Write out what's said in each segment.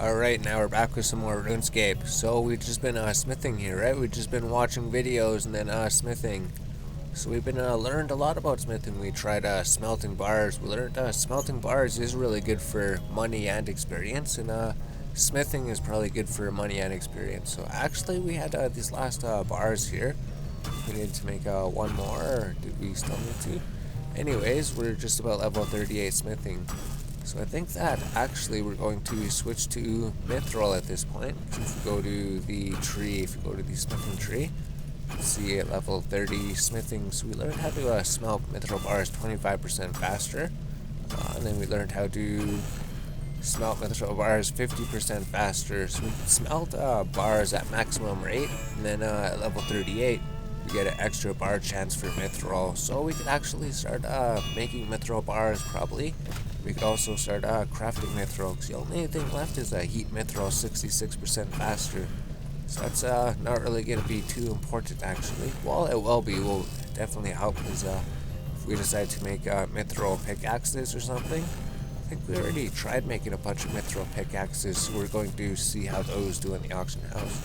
Alright, now we're back with some more Runescape. So we've just been smithing here, right? We've just been watching videos and then smithing. So we've been learned a lot about smithing. We tried smelting bars. We learned smelting bars is really good for money and experience, and smithing is probably good for money and experience. So actually we had these last bars here. We need to make one more, or did we still need to? Anyways, we're just about level 38 smithing. So I think that actually we're going to switch to mithril at this point. So if you go to the tree, if you go to the smithing tree, see at level 30 smithing. So we learned how to smelt mithril bars 25% faster. And then we learned how to smelt mithril bars 50% faster. So we can smelt bars at maximum rate. And then at level 38, we get an extra bar chance for mithril. So we could actually start making mithril bars probably. We could also start crafting mithril, because the only thing left is heat mithril 66% faster. So that's not really going to be too important actually. Well, it will be. Will definitely help, because if we decide to make mithril pickaxes or something. I think we already tried making a bunch of mithril pickaxes, so we're going to see how those do in the auction house.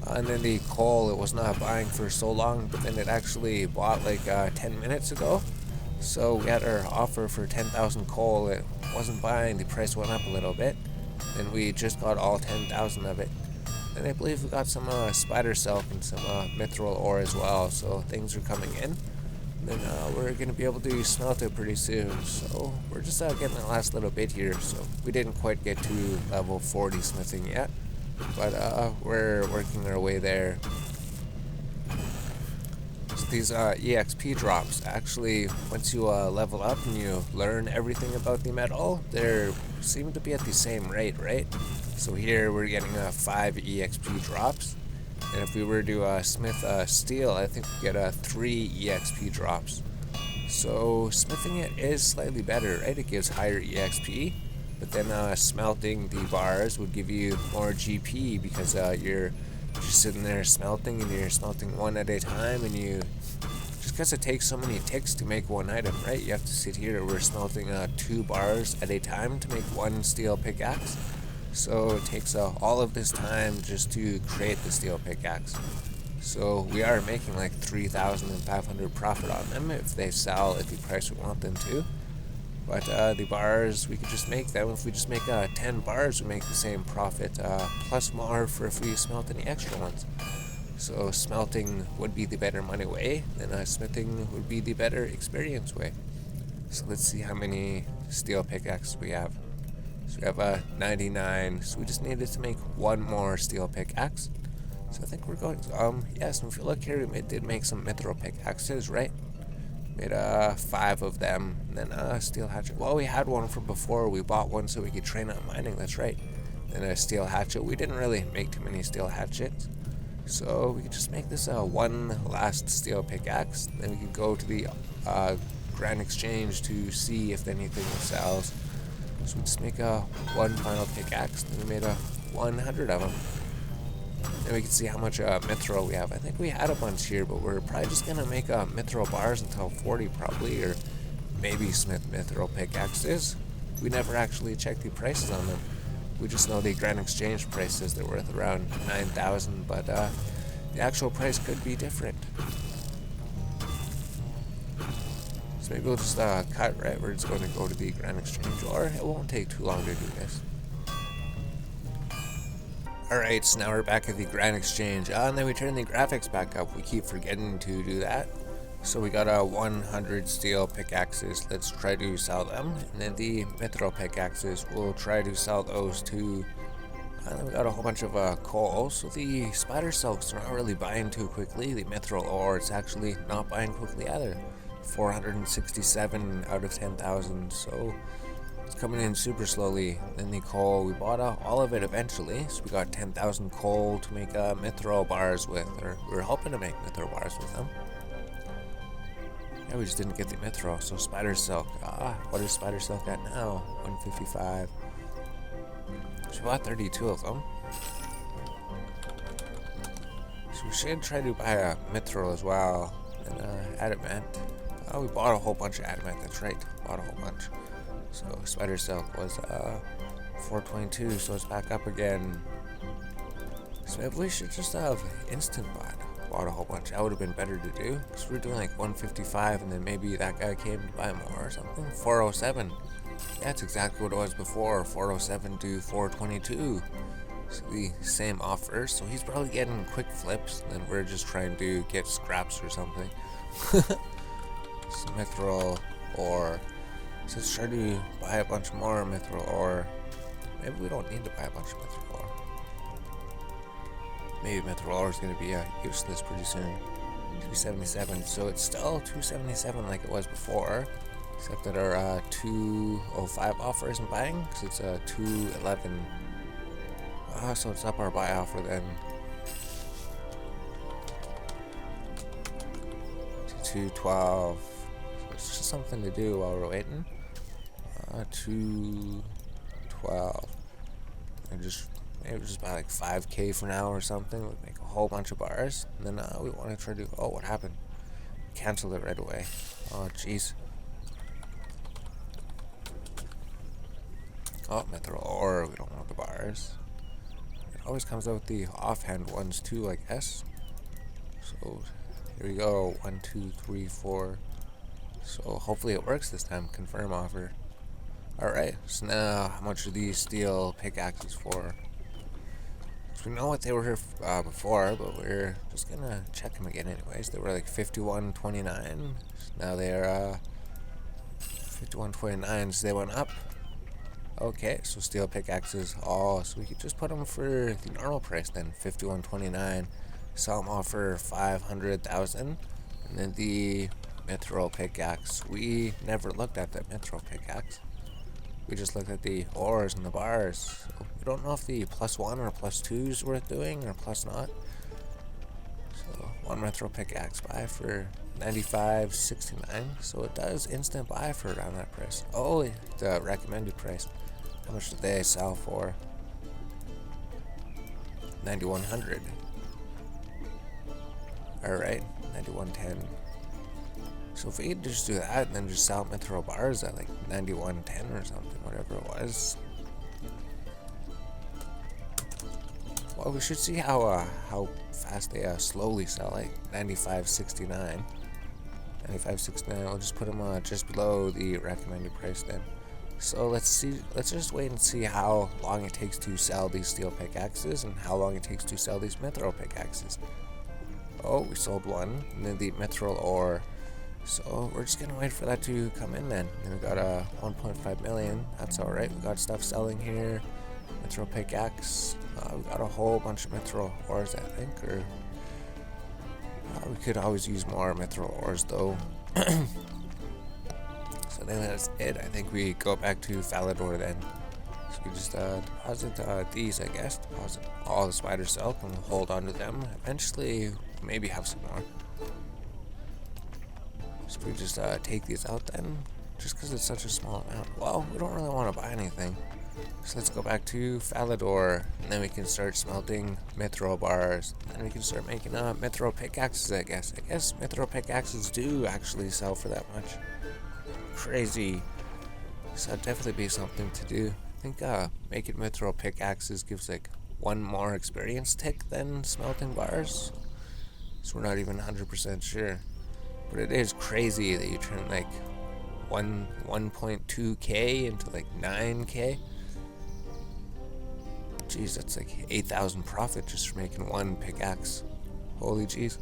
And then the coal, it was not buying for so long, but then it actually bought like 10 minutes ago. So we had our offer for 10,000 coal. It wasn't buying. The price went up a little bit. Then we just got all 10,000 of it. And I believe we got some spider silk and some mithril ore as well. So things are coming in. And then we're going to be able to smelt it pretty soon. So we're just getting the last little bit here. So we didn't quite get to level 40 smithing yet. But we're working our way there. These EXP drops, actually, once you level up and you learn everything about the metal, they seem to be at the same rate, right? So here we're getting 5 EXP drops, and if we were to smith steel, I think we get 3 EXP drops. So smithing it is slightly better, right? It gives higher EXP, but then smelting the bars would give you more GP, because you're just sitting there smelting, and you're smelting one at a time, and you just because it takes so many ticks to make one item, right? You have to sit here. We're smelting 2 bars at a time to make one steel pickaxe, so it takes all of this time just to create the steel pickaxe. So we are making like 3,500 profit on them if they sell at the price we want them to. But the bars, we could just make them. If we just make 10 bars, we make the same profit, plus more for if we smelt any extra ones. So smelting would be the better money way, and smithing would be the better experience way. So let's see how many steel pickaxes we have. So we have 99, so we just needed to make one more steel pickaxe. So I think we're going to, yes, and if you look here, we did make some mithril pickaxes, right? Made 5 of them, and then steel hatchet. Well, we had one from before. We bought one so we could train on mining. That's right. Then a steel hatchet. We didn't really make too many steel hatchets, so we could just make this one last steel pickaxe. Then we could go to the Grand Exchange to see if anything sells. So we just make one final pickaxe. Then we made 100 of them. And we can see how much mithril we have. I think we had a bunch here, but we're probably just gonna make mithril bars until 40 probably, or maybe smith mithril pickaxes. We never actually checked the prices on them. We just know the Grand Exchange prices. They're worth around 9,000, but the actual price could be different. So maybe we'll just cut, right? We're just going to go to the Grand Exchange, or it won't take too long to do this. Alright, so now we're back at the Grand Exchange, and then we turn the graphics back up. We keep forgetting to do that. So we got 100 steel pickaxes. Let's try to sell them. And then the mithril pickaxes, we'll try to sell those too. And then we got a whole bunch of coal. So the spider silks are not really buying too quickly. The mithril ore, it's actually not buying quickly either. 467 out of 10,000, so it's coming in super slowly. Then the coal, we bought all of it eventually, so we got 10,000 coal to make mithril bars with, or we were hoping to make mithril bars with them. Yeah, we just didn't get the mithril, so spider silk. What is spider silk at now? 155. So we bought 32 of them. So we should try to buy a mithril as well, and adamant. Oh, we bought a whole bunch of adamant, that's right. Bought a whole bunch. So spider silk was 422, so it's back up again. So maybe we should just have instant bought a whole bunch. That would have been better to do, because we were doing like 155 and then maybe that guy came to buy more or something. 407. That's exactly what it was before. 407 to 422. So the same offer. So he's probably getting quick flips, and then we're just trying to get scraps or something. Some mithril ore. So let's try to buy a bunch more mithril ore. Maybe we don't need to buy a bunch of mithril ore. Maybe mithril ore is going to be useless pretty soon. 277. So it's still 277 like it was before. Except that our 205 offer isn't buying, because it's a 211. So it's up our buy offer then. To 212. So it's just something to do while we're waiting. 212. And maybe just buy like 5k for now or something. We'll make a whole bunch of bars. And then we want to try to. Oh, what happened? Cancel it right away. Oh, jeez. Oh, mithril ore, we don't want the bars. It always comes out with the offhand ones too, I guess. So, here we go. 1, 2, 3, 4. So, hopefully it works this time. Confirm offer. Alright, so now, how much are these steel pickaxes for? So we know what they were here before, but we're just gonna check them again anyways. They were like 51.29. So now they're 51.29, so they went up. Okay, so steel pickaxes, so we could just put them for the normal price then, 51.29. Sell them off for 500,000, and then the mithril pickaxe. We never looked at that mithril pickaxe. We just looked at the ores and the bars. So we don't know if the +1 or +2 is worth doing or plus not. So one mithril pickaxe buy for 95.69. So it does instant buy for around that price. Oh, the recommended price. How much did they sell for? 9,100. Alright, 9,110. So if we could just do that and then just sell mithril bars at like 9,110 or something, whatever it was. Well, we should see how fast they slowly sell, like 95.69. 95.69. We'll just put them just below the recommended price then. So let's just wait and see how long it takes to sell these steel pickaxes and how long it takes to sell these mithril pickaxes. Oh, we sold one, and then the mithril ore. So we're just gonna wait for that to come in then. And we got 1.5 million. That's alright. We got stuff selling here. Mithril pickaxe. We got a whole bunch of mithril ores, I think, or we could always use more mithril ores though. So then that's it. I think we go back to Falador then. So we just deposit these, I guess. Deposit all the spider silk and hold on to them. Eventually, maybe have some more. So we just take these out then, just because it's such a small amount. Well, we don't really want to buy anything. So let's go back to Falador, and then we can start smelting mithril bars. And we can start making mithril pickaxes, I guess. I guess mithril pickaxes do actually sell for that much. Crazy. So that'd definitely be something to do. I think making mithril pickaxes gives like one more experience tick than smelting bars. So we're not even 100% sure. But it is crazy that you turn like 1.2k into like 9k. Jeez, that's like 8,000 profit just for making one pickaxe. Holy jeez.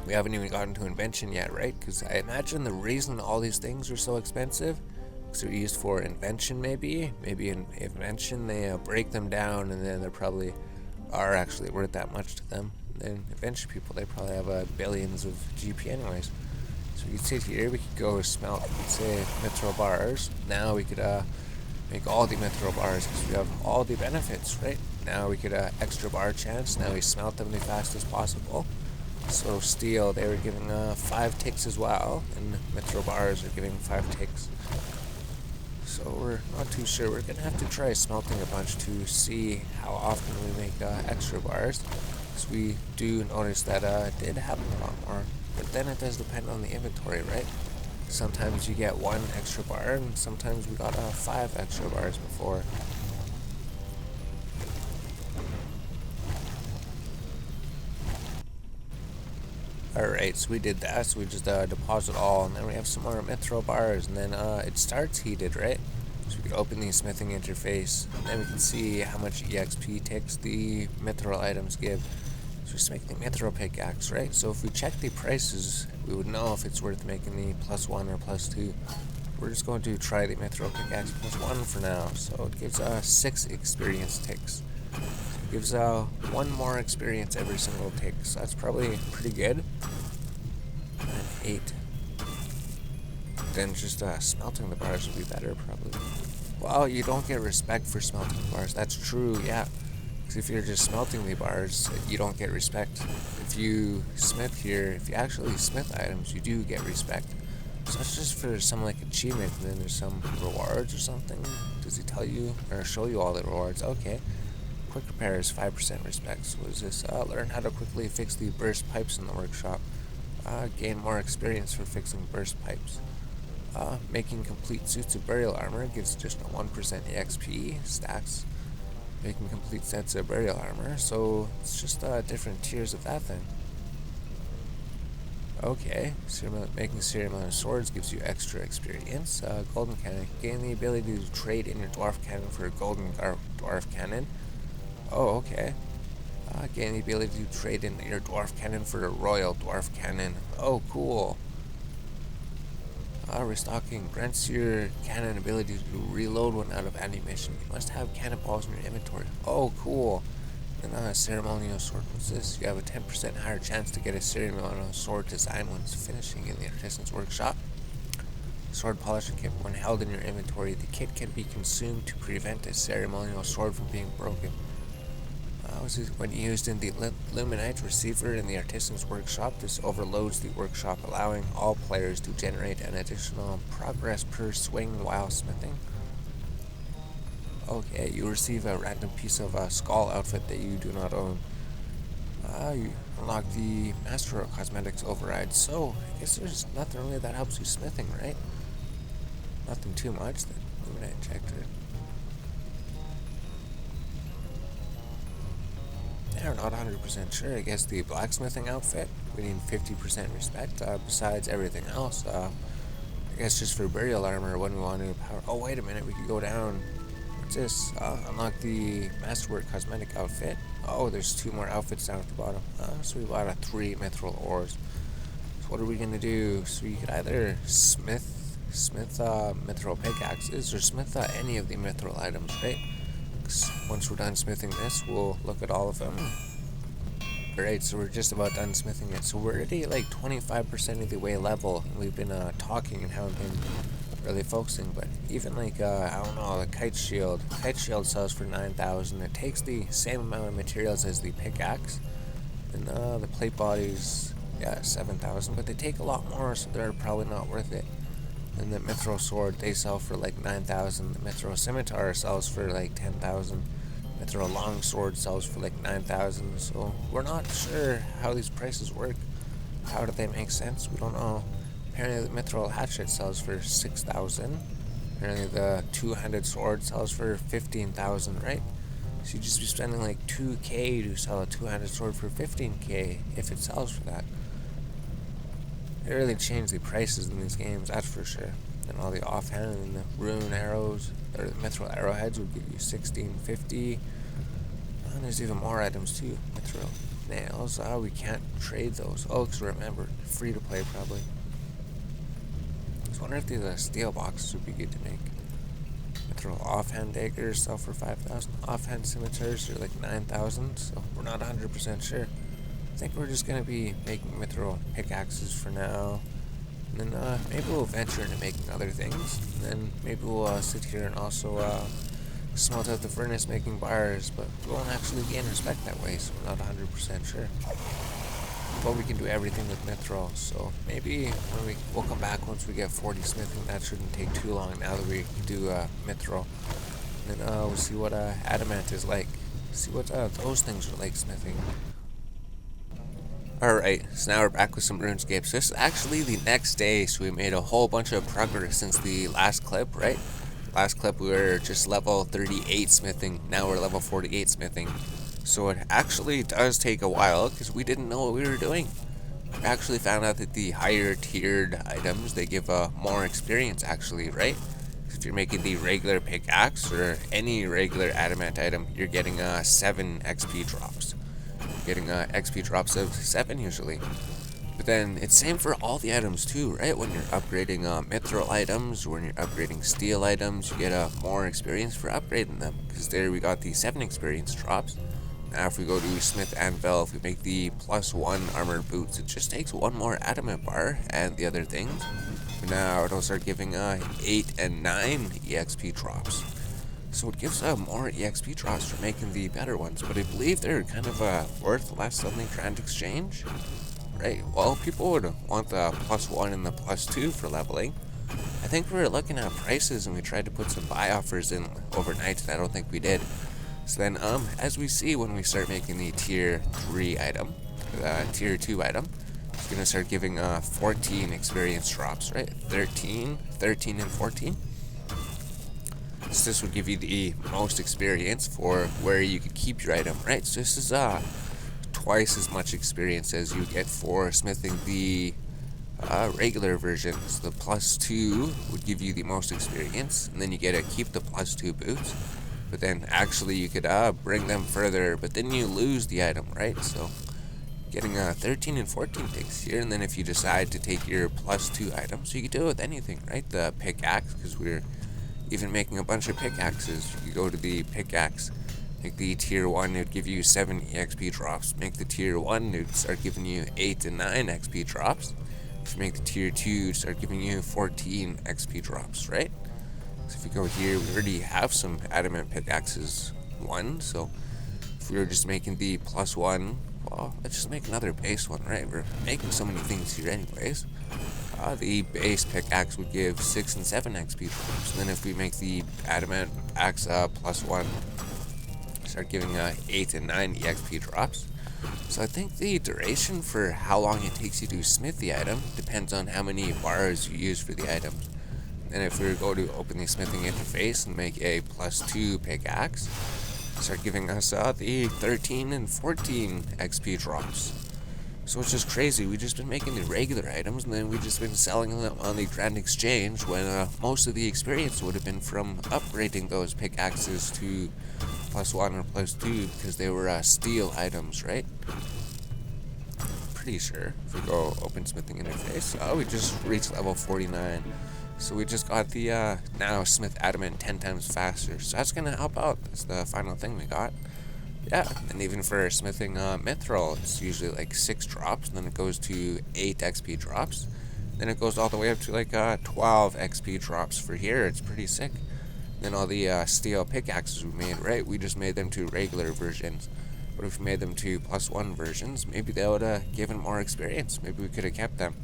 We haven't even gotten to invention yet, right? Because I imagine the reason all these things are so expensive because they're used for invention maybe. Maybe in invention they break them down and then they probably are actually worth that much to them. And then invention people, they probably have billions of GP anyways. So we could sit here, we could go smelt, let's say, mithril bars. Now we could make all the mithril bars because we have all the benefits, right? Now we could extra bar chance. Now we smelt them the fastest possible. So steel, they were giving 5 ticks as well, and mithril bars are giving 5 ticks. So we're not too sure. We're gonna have to try smelting a bunch to see how often we make extra bars. So we do notice that it did happen a lot more, but then it does depend on the inventory, right? Sometimes you get 1 extra bar, and sometimes we got 5 extra bars before. Alright, so we did that, so we just deposit all, and then we have some more mithril bars, and then it starts heated, right? So we can open the smithing interface, and then we can see how much EXP ticks the mithril items give. So just make the mithril pickaxe, right? So if we check the prices, we would know if it's worth making the +1 or +2. We're just going to try the mithril pickaxe +1 for now. So it gives 6 experience ticks. It gives 1 more experience every single tick, so that's probably pretty good. And 8. Then just smelting the bars would be better, probably. Well, you don't get respect for smelting the bars. That's true, yeah. Because if you're just smelting the bars, you don't get respect. If you smith here, if you actually smith items, you do get respect. So that's just for some like achievement, and then there's some rewards or something. Does he tell you or show you all the rewards? Okay. Quick repair is 5% respect. So what is this? Learn how to quickly fix the burst pipes in the workshop. Gain more experience for fixing burst pipes. Making complete suits of burial armor gives just a 1% EXP stacks. Making complete sets of burial armor, so it's just different tiers of that thing. Okay, making ceremonial swords gives you extra experience. Golden cannon, gain the ability to trade in your dwarf cannon for a golden dwarf cannon. Oh, okay. Gain the ability to trade in your dwarf cannon for a royal dwarf cannon. Oh, cool. Restocking grants your cannon ability to reload when out of ammunition. You must have cannonballs in your inventory. Oh, cool. And a ceremonial sword. What's this? You have a 10% higher chance to get a ceremonial sword design when finishing in the artisan's workshop. Sword polisher kit. When held in your inventory, the kit can be consumed to prevent a ceremonial sword from being broken. When used in the Luminite receiver in the artisan's workshop, this overloads the workshop, allowing all players to generate an additional progress per swing while smithing. Okay, you receive a random piece of a skull outfit that you do not own. You unlock the Master of Cosmetics override, so I guess there's nothing really that helps you smithing, right? Nothing too much, then. Luminite injector. They're not 100% sure. I guess the blacksmithing outfit, we need 50% respect. Besides everything else, I guess just for burial armor, when we want to power. Oh, wait a minute, we could go down. What's this? Unlock the Masterwork cosmetic outfit. Oh, there's 2 more outfits down at the bottom. So we bought 3 mithril ores. So what are we gonna do? So you could either smith mithril pickaxes or smith any of the mithril items, right? Once we're done smithing this, we'll look at all of them. Alright, so we're just about done smithing it. So we're already like 25% of the way level. We've been talking and haven't been really focusing, but even like, I don't know, the kite shield. Kite shield sells for 9,000. It takes the same amount of materials as the pickaxe. And the plate bodies, yeah, 7,000, but they take a lot more, so they're probably not worth it. And the mithril sword, they sell for like 9,000. The mithril scimitar sells for like 10,000. Mithril longsword sells for like 9,000. So we're not sure how these prices work. How do they make sense? We don't know. Apparently the mithril hatchet sells for 6,000. Apparently the two-handed sword sells for 15,000, right? So you just be spending like 2k to sell a two-handed sword for 15k if it sells for that. They really changed the prices in these games, that's for sure. And all the offhand and the rune arrows, or the mithril arrowheads would give you 1650. And there's even more items too. Mithril nails, we can't trade those. Oh, because remember, free to play probably. I was wondering if these steel boxes would be good to make. Mithril offhand daggers sell for 5,000. Offhand scimitars are like 9,000, so we're not 100% sure. I think we're just going to be making mithril pickaxes for now. And then maybe we'll venture into making other things. And then maybe we'll sit here and also smelt out the furnace making bars. But we won't actually gain respect that way, so we're not 100% sure. But we can do everything with mithril. So maybe when we'll come back once we get 40 smithing. That shouldn't take too long now that we do mithril. And then we'll see what adamant is like. See what those things are like smithing. Alright, so now we're back with some Runescape. So this is actually the next day, so we made a whole bunch of progress since the last clip, right? Last clip we were just level 38 smithing, now we're level 48 smithing. So it actually does take a while, because we didn't know what we were doing. We actually found out that the higher tiered items, they give more experience actually, right? If you're making the regular pickaxe, or any regular adamant item, you're getting 7 XP drops. Getting XP drops of 7 usually. But then it's same for all the items too, right? When you're upgrading mithril items, or when you're upgrading steel items, you get more experience for upgrading them. Because there we got the 7 experience drops. Now if we go to Smith Anvil, if we make the +1 armored boots, it just takes 1 more adamant bar and the other things. But now it'll start giving 8 and 9 EXP drops. So it gives more EXP drops for making the better ones, but I believe they're kind of worth less on the Grand Exchange. Right, well, people would want the +1 and the +2 for leveling. I think we were looking at prices and we tried to put some buy offers in overnight, and I don't think we did. So then, as we see when we start making the tier 3 item, tier 2 item, it's going to start giving 14 experience drops, right? 13, and 14. So this would give you the most experience for where you could keep your item, right? So this is twice as much experience as you get for smithing the regular version. So the +2 would give you the most experience, and then you get to keep the +2 boots. But then actually you could bring them further, but then you lose the item, right? So getting 13 and 14 takes here, and then if you decide to take your +2 items, so you could do it with anything, right? The pickaxe, because we're even making a bunch of pickaxes. You go to the pickaxe, make the tier 1, it would give you 7 EXP drops. Make the tier 1, it would start giving you 8 and 9 XP drops. If you make the tier 2, it would start giving you 14 XP drops, right? So if you go here, we already have some adamant pickaxes 1, so if we were just making the +1, well, let's just make another base one, right? We're making so many things here anyways. The base pickaxe would give 6 and 7 XP drops. And then if we make the adamant axe +1, start giving 8 and 9 EXP drops. So I think the duration for how long it takes you to smith the item depends on how many bars you use for the items. And if we go to open the smithing interface and make a +2 pickaxe, start giving us the 13 and 14 XP drops. So it's just crazy. We've just been making the regular items, and then we've just been selling them on the Grand Exchange, when most of the experience would have been from upgrading those pickaxes to +1 or +2, because they were steel items, right? Pretty sure. If we go open smithing interface, we just reached level 49. So we just got the now smith adamant 10 times faster. So that's going to help out. That's the final thing we got. Yeah, and even for smithing mithril, it's usually like 6 drops, and then it goes to 8 XP drops. Then it goes all the way up to like 12 XP drops for here. It's pretty sick. Then all the steel pickaxes we made, right? We just made them to regular versions. But if we made them to +1 versions, maybe they would have given more experience. Maybe we could have kept them.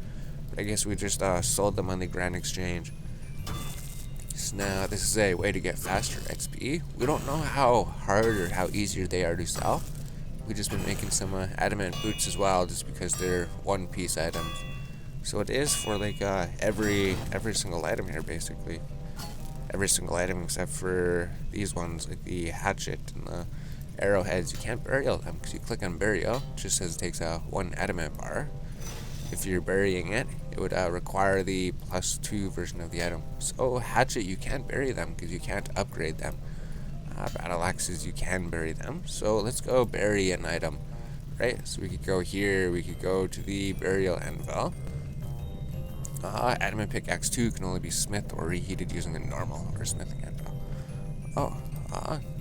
But I guess we just sold them on the Grand Exchange. So now this is a way to get faster XP. We don't know how hard or how easier they are to sell. We've just been making some adamant boots as well, just because they're one-piece items. So it is for like every single item here, basically. Every single item except for these ones, like the hatchet and the arrowheads. You can't burial them because you click on burial. It just says it takes 1 adamant bar. If you're burying it, it would require the +2 version of the item. So hatchet, you can't bury them because you can't upgrade them. Battle axes, you can bury them. So let's go bury an item, right? So we could go here, we could go to the burial anvil. Adamant pickaxe 2 can only be smithed or reheated using the normal or smithing anvil.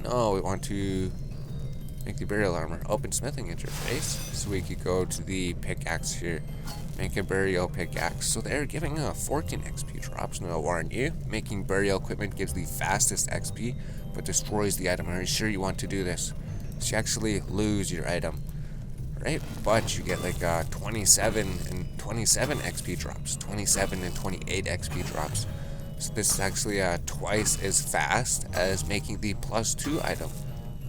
No, we want to make the burial armor. Open smithing interface. So we could go to the pickaxe here. Make a burial pickaxe. So they're giving 14 XP drops. Now I'll warn you, making burial equipment gives the fastest XP, but destroys the item. Are you sure you want to do this? So you actually lose your item, right? But you get like 27 and 27 XP drops. 27 and 28 XP drops. So this is actually twice as fast as making the +2 item.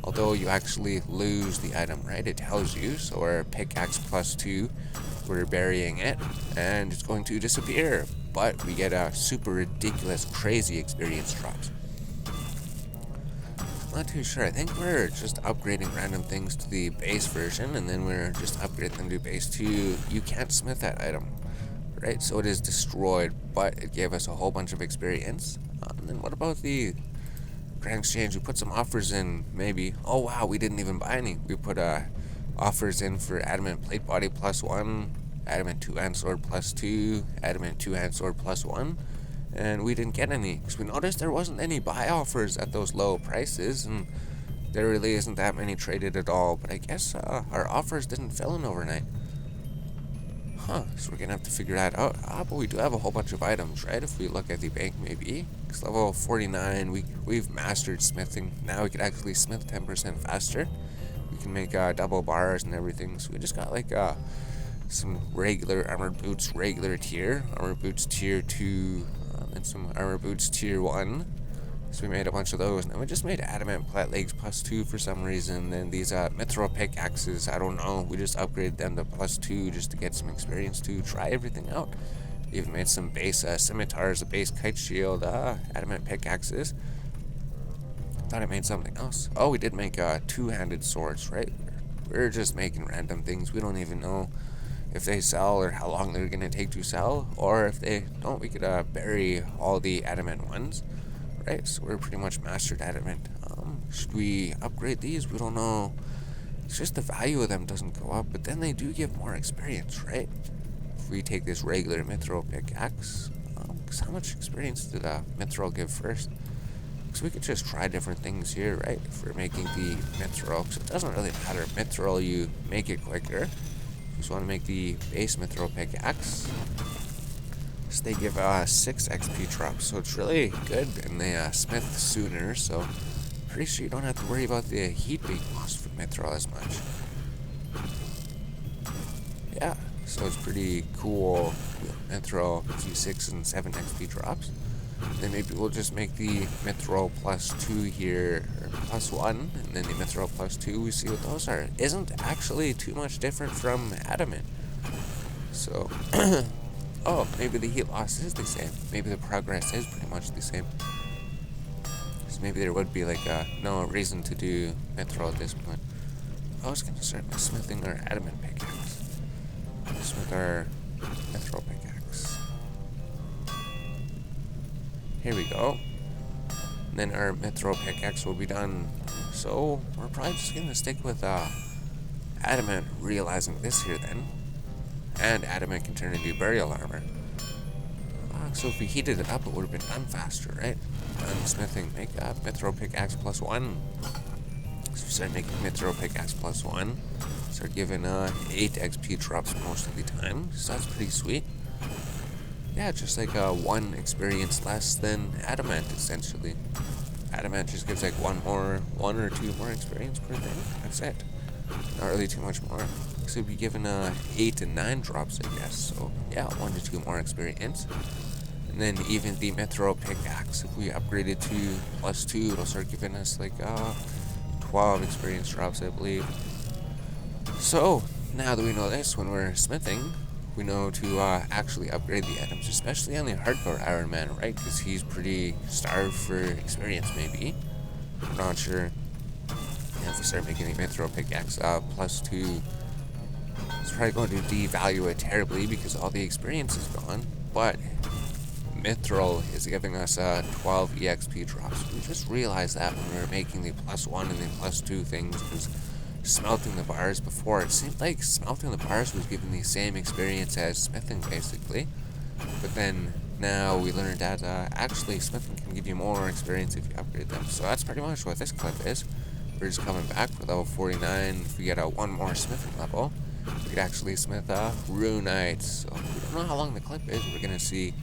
although you actually lose the item, right? It tells you. So our pickaxe +2, we're burying it, and it's going to disappear. But we get a super ridiculous, crazy experience drops. Not too sure. I think we're just upgrading random things to the base version, and then we're just upgrading them to base 2. You can't smith that item, right? So it is destroyed, but it gave us a whole bunch of experience. And then what about the Grand Exchange? We put some offers in, maybe. Oh wow, we didn't even buy any. We put offers in for adamant plate body +1, adamant 2-hand sword +2, adamant 2-hand sword +1. And we didn't get any, because we noticed there wasn't any buy offers at those low prices, and there really isn't that many traded at all. But I guess our offers didn't fill in overnight. So we're gonna have to figure that out. But we do have a whole bunch of items, right? If we look at the bank, maybe. Because level 49, we've mastered smithing. Now we could actually smith 10% faster. We can make double bars and everything. So we just got like some regular armored boots, regular tier, armored boots tier 2, and some armor boots tier 1. So we made a bunch of those, and then we just made adamant plat legs +2 for some reason. Then these mithril pickaxes, I don't know, we just upgraded them to +2 just to get some experience to try everything out. We even made some base scimitars, a base kite shield, adamant pickaxes. Thought I made something else. Oh, we did make 2-handed swords, right? We're just making random things. We don't even know if they sell or how long they're gonna take to sell, or if they don't, we could bury all the adamant ones, right? So we're pretty much mastered adamant. Should we upgrade these? We don't know. It's just the value of them doesn't go up, but then they do give more experience, right? If we take this regular mithril pickaxe, because how much experience did mithril give first? So we could just try different things here, right? If we're making the mithril, because it doesn't really matter. Mithril, you make it quicker. Just want to make the base mithril pickaxe. So they give 6 XP drops, so it's really good, and they smith sooner, so pretty sure you don't have to worry about the heat being lost from mithril as much. Yeah, so it's pretty cool. Mithril gives you 6 and 7 XP drops. Then maybe we'll just make the mithril +2 here, or +1, and then the mithril +2, we see what those are. Isn't actually too much different from adamant. So, oh, maybe the heat loss is the same. Maybe the progress is pretty much the same. So maybe there would be like no reason to do mithril at this point. I was gonna start smithing our adamant pickaxe. Smith our mithril pickaxe. Here we go. And then our mithril pickaxe will be done. So we're probably just gonna stick with adamant, realizing this here then. And adamant can turn into burial armor. So if we heated it up, it would have been done faster, right? Done smithing, make mithril pickaxe +1. So we start making mithril pickaxe +1. Start giving 8 XP drops most of the time. So that's pretty sweet. Yeah, just like 1 experience less than adamant, essentially. Adamant just gives like 1 or 2 more experience per thing. That's it. Not really too much more. So we'd be given 8 and 9 drops, I guess. So yeah, 1 to 2 more experience. And then even the mithril pickaxe, if we upgrade it to +2, it'll start giving us like 12 experience drops, I believe. So now that we know this, when we're smithing, we know to actually upgrade the items, especially on the hardcore Iron Man, right? Because he's pretty starved for experience, maybe. I'm not sure. Yeah, if we start making the mithril pickaxe +2, it's probably going to devalue it terribly because all the experience is gone. But mithril is giving us 12 EXP drops. We just realized that when we were making the +1 and the +2 things, because smelting the bars before, it seemed like smelting the bars was giving the same experience as smithing, basically. But then now we learned that actually smithing can give you more experience if you upgrade them. So that's pretty much what this clip is. We're just coming back for level 49. If we get 1 more smithing level, we could actually smith Runite. So we don't know how long the clip is. We're gonna see.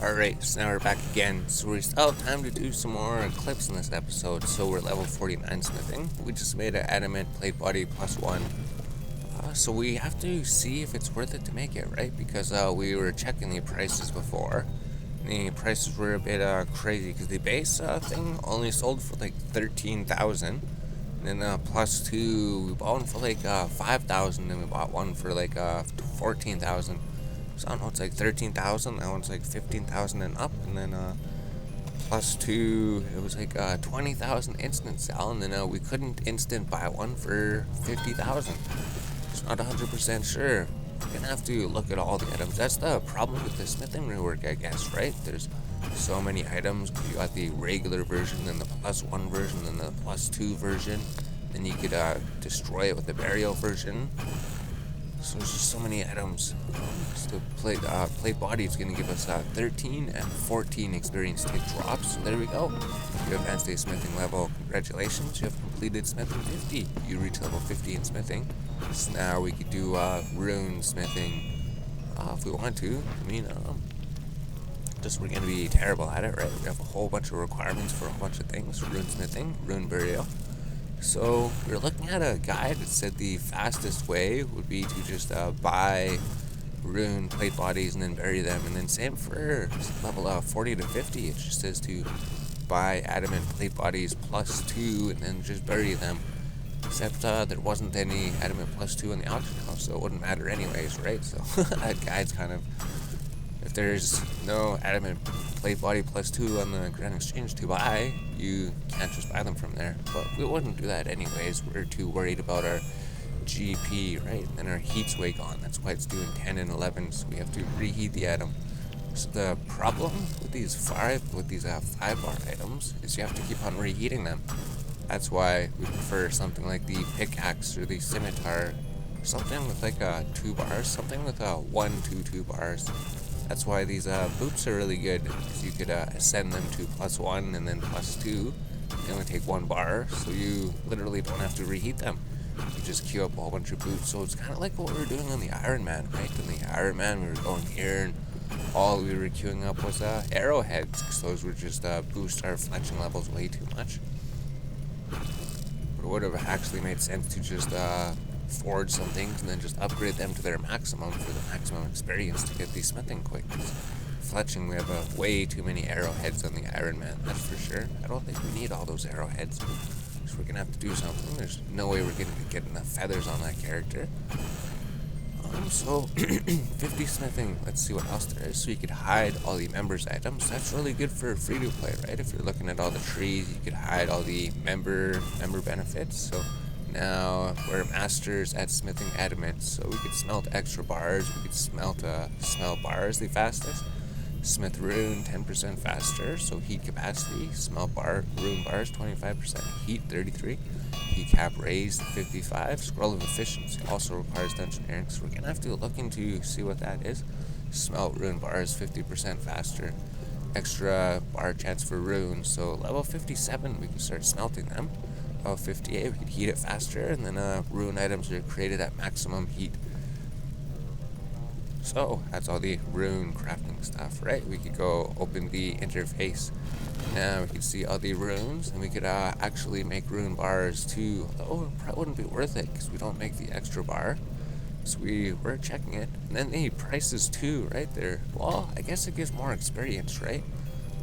Alright, so now we're back again. So we still have time to do some more clips in this episode. So we're level 49 smithing. We just made an adamant plate body +1. So we have to see if it's worth it to make it, right? Because we were checking the prices before. And the prices were a bit crazy because the base thing only sold for like 13,000. And then plus two, we bought one for like 5,000, and we bought one for like 14,000. So I don't know, it's like 13,000. That one's like 15,000 and up, and then plus two, it was like 20,000 instant sell, and then we couldn't instant buy one for 50,000. It's not 100% sure. You're gonna have to look at all the items. That's the problem with the smithing rework, I guess, right? There's so many items. You got the regular version, then the plus one version, then the plus two version. Then you could destroy it with the burial version. So there's just so many items. So the plate body is going to give us 13 and 14 experience tick drops. So there we go. You advanced a smithing level. Congratulations, you have completed smithing 50. You reach level 50 in smithing. So now we could do rune smithing if we want to. I mean, just we're going to be terrible at it, right? We have a whole bunch of requirements for a bunch of things. Rune smithing, rune burial. So we were looking at a guide that said the fastest way would be to just buy rune plate bodies and then bury them. And then same for level 40 to 50. It just says to buy adamant plate bodies plus two and then just bury them. Except there wasn't any adamant plus two in the auction house, so it wouldn't matter anyways, right? So that guide's kind of, if there's no adamant plate body plus two on the Grand Exchange to buy, you can't just buy them from there. But we wouldn't do that anyways. We're too worried about our GP, right? And our heat's way gone. That's why it's doing 10 and 11, so we have to reheat the item. So the problem with these 5-bar items is you have to keep on reheating them. That's why we prefer something like the pickaxe or the scimitar, something with like 2 bars, something with 1, 2 bars. That's why these boots are really good, because you could ascend them to plus 1 and then plus 2. They only take 1 bar, so you literally don't have to reheat them. You just queue up a whole bunch of boots. So it's kind of like what we were doing on the Iron Man, right? In the Iron Man, we were going here, and all we were queuing up was arrowheads, because those would just boost our fletching levels way too much. But it would have actually made sense to just forge some things and then just upgrade them to their maximum for the maximum experience to get the smithing quick. Fletching, we have way too many arrowheads on the Iron Man, that's for sure. I don't think we need all those arrowheads, so we're gonna have to do something. There's no way we're gonna get enough feathers on that character. So 50 smithing, let's see what else there is. So you could hide all the members items. That's really good for free to play, right? If you're looking at all the trees, you could hide all the member benefits. So now we're masters at smithing adamant, so we could smelt extra bars. We could smelt bars the fastest. Smith rune 10% faster, so heat capacity. Smelt rune bars 25%. Heat 33. Heat cap raised 55. Scroll of efficiency also requires dungeoneering, so we're gonna have to look into see what that is. Smelt rune bars 50% faster. Extra bar chance for runes. So level 57 we can start smelting them. Level 58 we could heat it faster, and then rune items are created at maximum heat. So that's all the rune crafting stuff, right? We could go open the interface. Now we can see all the runes, and we could actually make rune bars too. Although it probably wouldn't be worth it because we don't make the extra bar. So we were checking it. And then the prices too, right there. Well, I guess it gives more experience, right?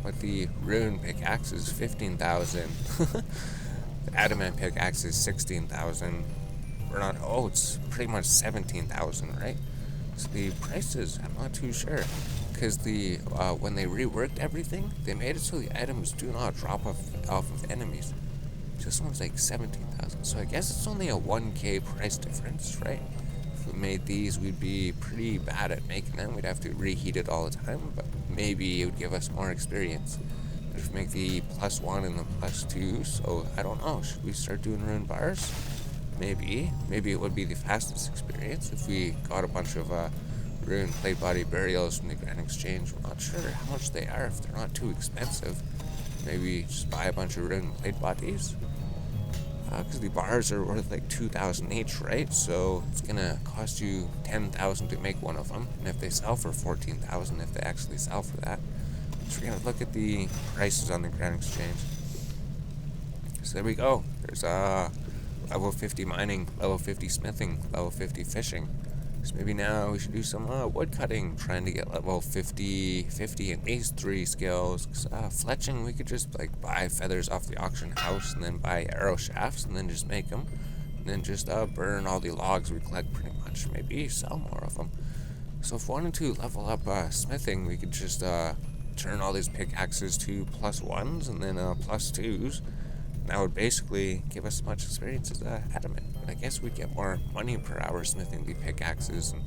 With the rune pickaxe is 15,000. The adamant pickaxe is 16,000. It's pretty much 17,000, right? So the prices, I'm not too sure, because when they reworked everything, they made it so the items do not drop off of enemies. This one's like 17,000, so I guess it's only a 1k price difference, right? If we made these, we'd be pretty bad at making them. We'd have to reheat it all the time, but maybe it would give us more experience. If we make the plus 1 and the plus 2, so I don't know, should we start doing rune bars? Maybe it would be the fastest experience if we got a bunch of rune plate body burials from the Grand Exchange. We're not sure how much they are. If they're not too expensive, maybe just buy a bunch of rune plate bodies. Because the bars are worth like 2,000 each, right? So it's gonna cost you 10,000 to make one of them, and if they sell for 14,000, if they actually sell for that. So we're gonna look at the prices on the Grand Exchange. So there we go. There's level 50 mining, level 50 smithing, level 50 fishing. So maybe now we should do some wood cutting, trying to get level 50 in these 3 skills. 'Cause, fletching, we could just like buy feathers off the auction house and then buy arrow shafts and then just make them. And then just burn all the logs we collect pretty much. Maybe sell more of them. So if we wanted to level up smithing, we could just turn all these pickaxes to +1s and then +2s. That would basically give us as much experience as adamant. I guess we'd get more money per hour smithing the pickaxes and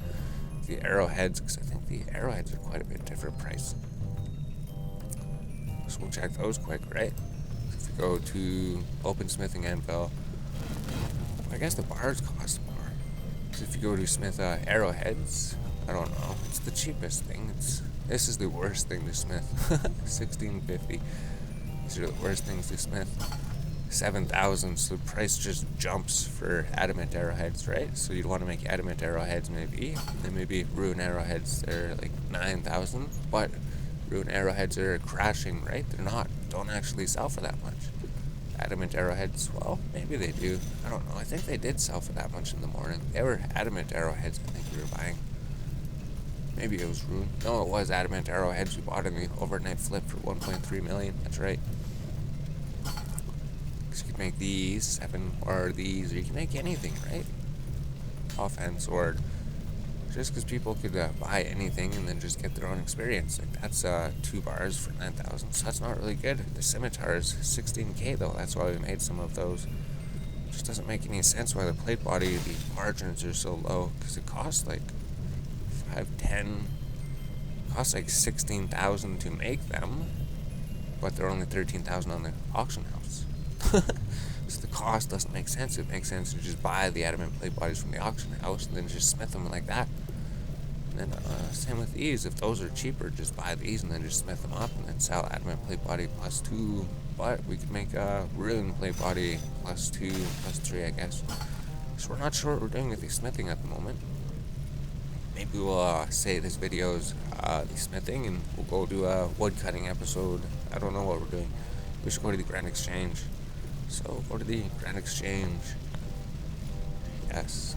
the arrowheads, because I think the arrowheads are quite a bit different price. So we'll check those quick, right? So if we go to open smithing anvil, I guess the bars cost more. So if you go to smith arrowheads, I don't know, it's the cheapest thing. This is the worst thing to smith. 1650. These are the worst things to smith. 7,000, so the price just jumps for adamant arrowheads, right? So you'd want to make adamant arrowheads maybe, and maybe rune arrowheads, they're like 9,000, but rune arrowheads are crashing, right? Don't actually sell for that much. Adamant arrowheads, well, maybe they do. I don't know, I think they did sell for that much in the morning. They were adamant arrowheads, I think we were buying. Maybe it was rune. No, it was adamant arrowheads we bought in the overnight flip for 1.3 million, that's right. You could make these 7 or these, or you can make anything, right? Offhand sword. Just because people could buy anything and then just get their own experience. Like that's 2 bars for 9,000, so that's not really good. The scimitars, 16k though. That's why we made some of those. It just doesn't make any sense why the plate body, the margins are so low, because it costs like 5-10. Costs like 16,000 to make them, but they're only 13,000 on the auction house. So the cost doesn't make sense. It makes sense to just buy the adamant plate bodies from the auction house and then just smith them like that. And then same with these. If those are cheaper, just buy these and then just smith them up and then sell adamant plate body +2. But we could make a rune plate body +2, +3, I guess. So we're not sure what we're doing with the smithing at the moment. Maybe we'll say this video's the smithing and we'll go do a wood cutting episode. I don't know what we're doing. We should go to the Grand Exchange. So go to the Grand Exchange. Yes.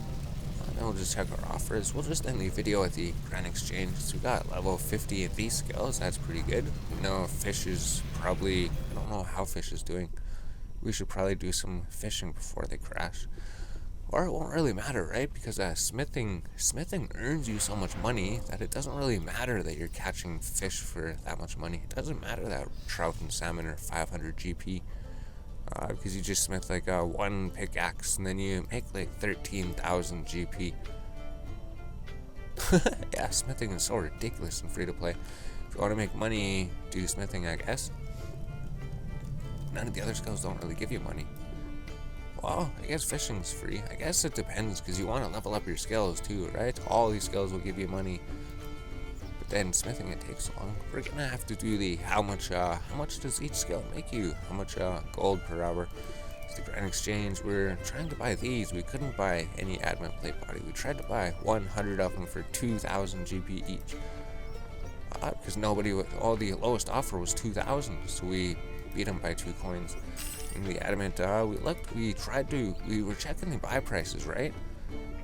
And then we'll just check our offers. We'll just end the video at the Grand Exchange. So we got level 50 at these skills. That's pretty good. You know, fish is probably, I don't know how fish is doing. We should probably do some fishing before they crash. Or it won't really matter, right? Because smithing earns you so much money that it doesn't really matter that you're catching fish for that much money. It doesn't matter that trout and salmon are 500 GP. Because you just smith like 1 pickaxe and then you make like 13,000 GP. Yeah, smithing is so ridiculous and free to play. If you want to make money, do smithing, I guess. None of the other skills don't really give you money. Well, I guess fishing's free. I guess it depends, because you want to level up your skills too, right? All these skills will give you money. But then smithing, it takes long. We're gonna have to do the how much does each skill make you? How much gold per hour? It's the Grand Exchange. We're trying to buy these. We couldn't buy any adamant plate body. We tried to buy 100 of them for 2,000 GP each. Because all the lowest offer was 2,000, so we beat them by 2 coins. And the adamant, we were checking the buy prices, right?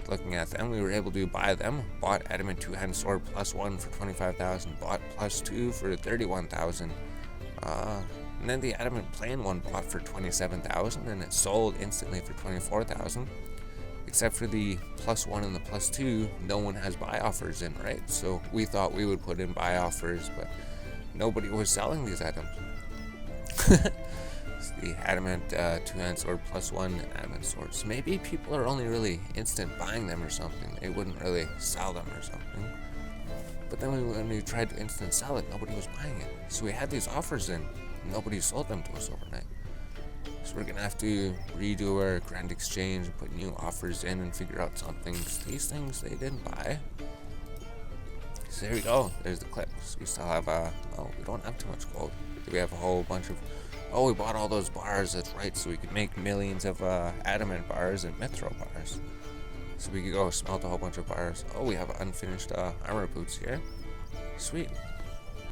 Looking at them, we were able to buy them. Bought adamant 2-hand sword +1 for 25,000. Bought +2 for 31,000. And then the adamant plain one bought for 27,000, and it sold instantly for 24,000. Except for the +1 and the +2, no one has buy offers in, right? So we thought we would put in buy offers, but nobody was selling these items. It's the adamant 2-hand sword +1 adamant sword. So maybe people are only really instant buying them or something. They wouldn't really sell them or something. But then when we tried to instant sell it, nobody was buying it. So we had these offers in, and nobody sold them to us overnight. So we're gonna have to redo our Grand Exchange and put new offers in and figure out something. These things they didn't buy. So there we go. There's the clips. We still have we don't have too much gold. We have a whole bunch of. Oh, we bought all those bars. That's right. So we could make millions of adamant bars and mithril bars. So we could go smelt a whole bunch of bars. Oh, we have unfinished armor boots here. Sweet.